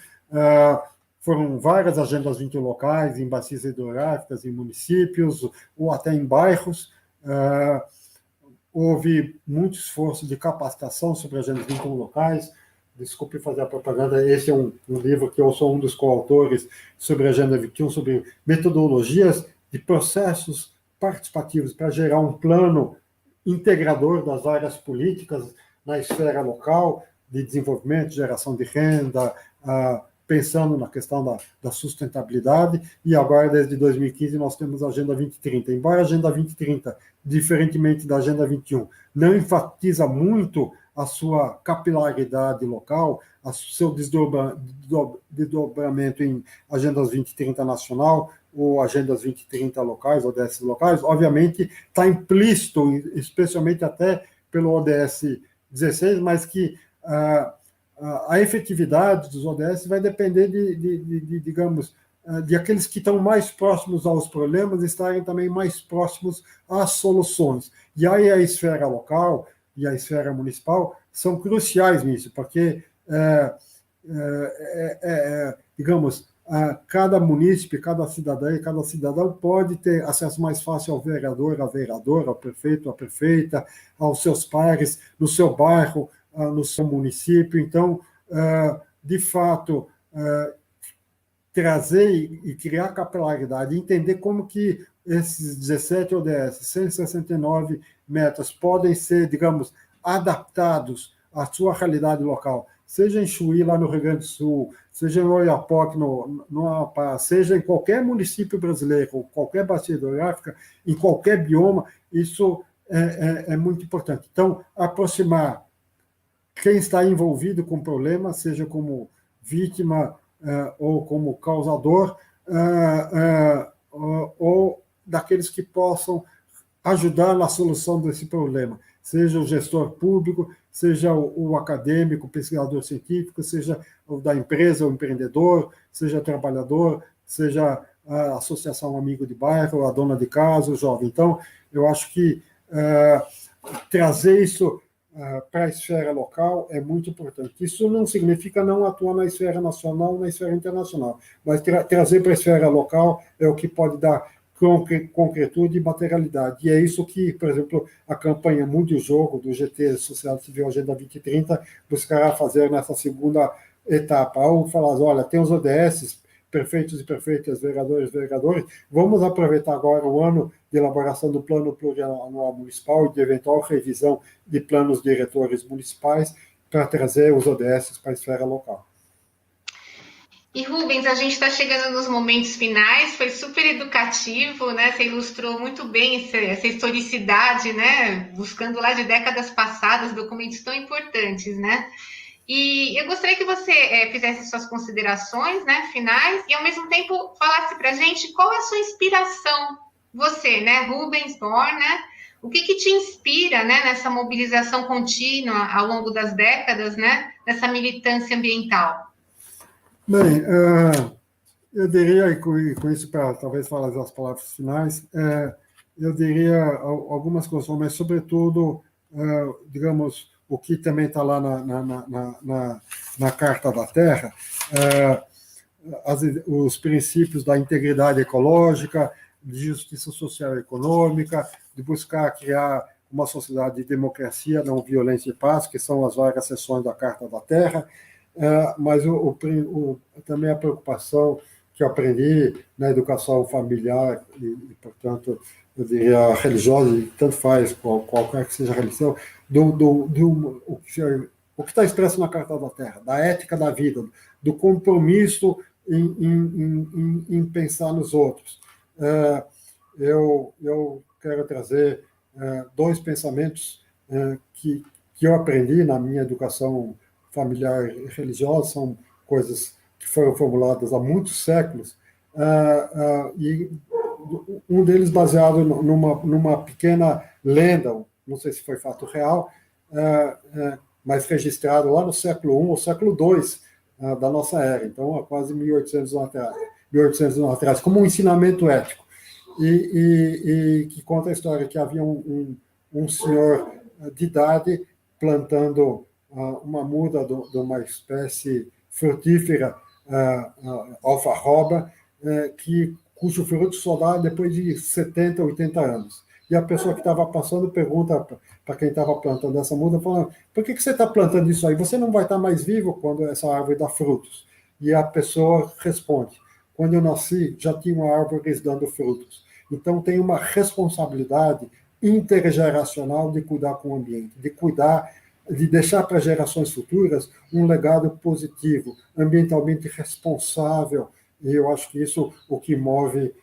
Foram várias agendas 21 locais, em bacias hidrográficas, em municípios, ou até em bairros. Houve muito esforço de capacitação sobre agendas 21 locais. Desculpe fazer a propaganda, esse é um livro que eu sou um dos coautores sobre a Agenda 21, sobre metodologias de processos participativos para gerar um plano integrador das várias políticas na esfera local, de desenvolvimento, geração de renda, pensando na questão da sustentabilidade, e agora, desde 2015, nós temos a Agenda 2030. Embora a Agenda 2030, diferentemente da Agenda 21, não enfatiza muito a sua capilaridade local, o seu desdobramento em Agendas 2030 nacional ou Agendas 2030 locais, ODS locais, obviamente está implícito, especialmente até pelo ODS 16, mas que a efetividade dos ODS vai depender digamos, de aqueles que estão mais próximos aos problemas estarem também mais próximos às soluções. E aí a esfera local e a esfera municipal são cruciais nisso, porque, digamos, cada munícipe, cada cidadã e cada cidadão pode ter acesso mais fácil ao vereador, à vereadora, ao prefeito, à prefeita, aos seus pares, no seu bairro, no seu município. Então, de fato, trazer e criar capilaridade, entender como que esses 17 ODS, 169 metas podem ser, digamos, adaptados à sua realidade local, seja em Chuí, lá no Rio Grande do Sul, seja em Oiapoque, no Amapá, seja em qualquer município brasileiro, qualquer bacia hidrográfica, em qualquer bioma, isso é muito importante. Então, aproximar quem está envolvido com o problema, seja como vítima ou como causador, ou daqueles que possam ajudar na solução desse problema, seja o gestor público, seja o acadêmico, o pesquisador científico, seja o da empresa, o empreendedor, seja o trabalhador, seja a associação amigo de bairro, a dona de casa, o jovem. Então, eu acho que trazer isso para a esfera local é muito importante. Isso não significa não atuar na esfera nacional, na esfera internacional, mas trazer para a esfera local é o que pode dar concretude e materialidade. E é isso que, por exemplo, a campanha Mude o Jogo, do GT Sociedade Civil Agenda 2030, buscará fazer nessa segunda etapa. Ao falar, olha, tem os ODS, prefeitos e prefeitas, vereadores e vereadores, vamos aproveitar agora o ano de elaboração do Plano Plurianual Municipal e de eventual revisão de planos diretores municipais para trazer os ODS para a esfera local. E Rubens, a gente está chegando nos momentos finais, foi super educativo, né? Você ilustrou muito bem essa historicidade, né? Buscando lá de décadas passadas documentos tão importantes, né? E eu gostaria que você fizesse suas considerações, né, finais, e ao mesmo tempo falasse para a gente qual é a sua inspiração, você, né, Rubens Born, né? O que te inspira, né, nessa mobilização contínua ao longo das décadas, né, nessa militância ambiental? Bem, eu diria, e com isso, para talvez falar as palavras finais, eu diria algumas coisas, mas, sobretudo, digamos, o que também está lá na Carta da Terra, os princípios da integridade ecológica, de justiça social e econômica, de buscar criar uma sociedade de democracia, não violência e paz, que são as várias seções da Carta da Terra, mas também a preocupação que eu aprendi na educação familiar e, portanto, eu diria religiosa, e tanto faz qualquer que seja a religião, o que está expresso na Carta da Terra, da ética da vida, do compromisso em pensar nos outros. Eu quero trazer dois pensamentos que eu aprendi na minha educação familiar e religiosa, são coisas que foram formuladas há muitos séculos, e um deles baseado numa pequena lenda, não sei se foi fato real, mas registrado lá no século I ou século II da nossa era, então há quase 1800 anos atrás, como um ensinamento ético. e que conta a história que havia um senhor de idade plantando uma muda de uma espécie frutífera, alfarroba, cujo fruto só dá depois de 70, 80 anos. E a pessoa que estava passando pergunta para quem estava plantando essa muda, falando, por que você está plantando isso aí? Você não vai estar mais vivo quando essa árvore dá frutos. E a pessoa responde, quando eu nasci, já tinha árvores dando frutos. Então, tem uma responsabilidade intergeracional de cuidar com o ambiente, de cuidar, de deixar para gerações futuras um legado positivo, ambientalmente responsável, e eu acho que isso é o que move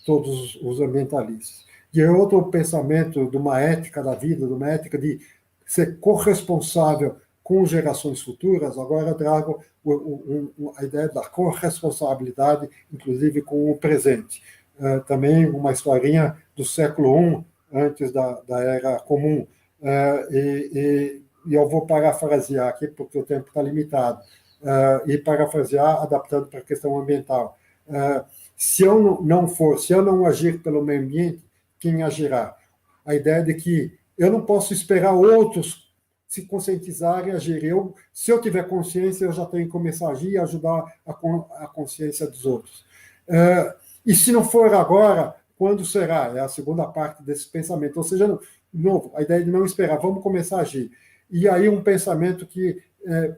todos os ambientalistas. E é outro pensamento de uma ética da vida, de uma ética de ser corresponsável com gerações futuras. Agora eu trago a ideia da corresponsabilidade, inclusive com o presente. Também uma historinha do século I, antes da Era Comum. E eu vou parafrasear aqui, porque o tempo está limitado, e parafrasear adaptando para a questão ambiental. Se eu não agir pelo meio ambiente, quem agirá? A ideia de que eu não posso esperar outros se conscientizarem e agirem. Se eu tiver consciência, eu já tenho que começar a agir e ajudar a consciência dos outros. E se não for agora, quando será? É a segunda parte desse pensamento. Ou seja, de novo, a ideia de não esperar, vamos começar a agir. E aí um pensamento que,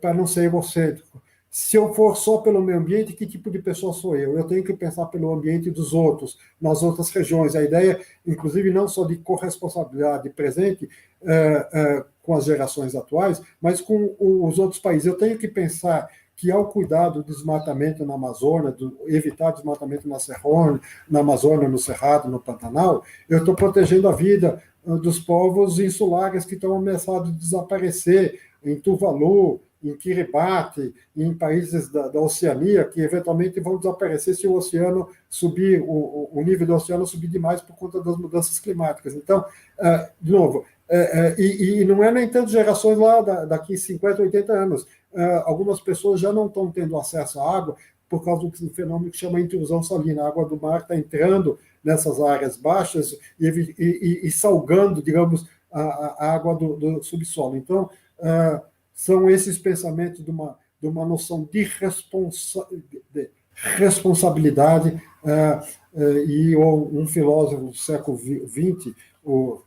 para não ser egocêntrico, se eu for só pelo meio ambiente, que tipo de pessoa sou eu? Eu tenho que pensar pelo ambiente dos outros, nas outras regiões. A ideia, inclusive, não só de corresponsabilidade presente com as gerações atuais, mas com os outros países. Eu tenho que pensar que, ao cuidar do desmatamento na Amazônia, evitar desmatamento na Amazônia, no Cerrado, no Pantanal, eu estou protegendo a vida dos povos insulares que estão ameaçados de desaparecer, em Tuvalu, em Kiribati, em países da Oceania, que eventualmente vão desaparecer se o oceano subir, o nível do oceano subir demais por conta das mudanças climáticas. Então, de novo, e não é nem tanto gerações lá daqui 50, 80 anos. Algumas pessoas já não estão tendo acesso à água por causa do fenômeno que chama intrusão salina. A água do mar está entrando nessas áreas baixas e salgando, digamos, a água do subsolo. Então, são esses pensamentos de uma noção de responsabilidade, e um filósofo do século XX, o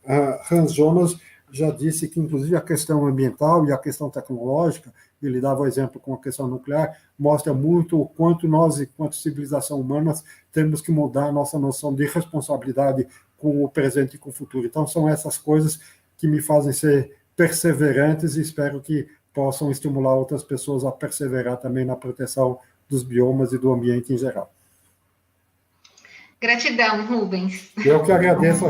Hans Jonas, já disse que, inclusive, a questão ambiental e a questão tecnológica, ele dava o exemplo com a questão nuclear, mostra muito o quanto nós, enquanto civilização humana, temos que mudar a nossa noção de responsabilidade com o presente e com o futuro. Então, são essas coisas que me fazem ser perseverantes e espero que possam estimular outras pessoas a perseverar também na proteção dos biomas e do ambiente em geral. Gratidão, Rubens. Eu que agradeço.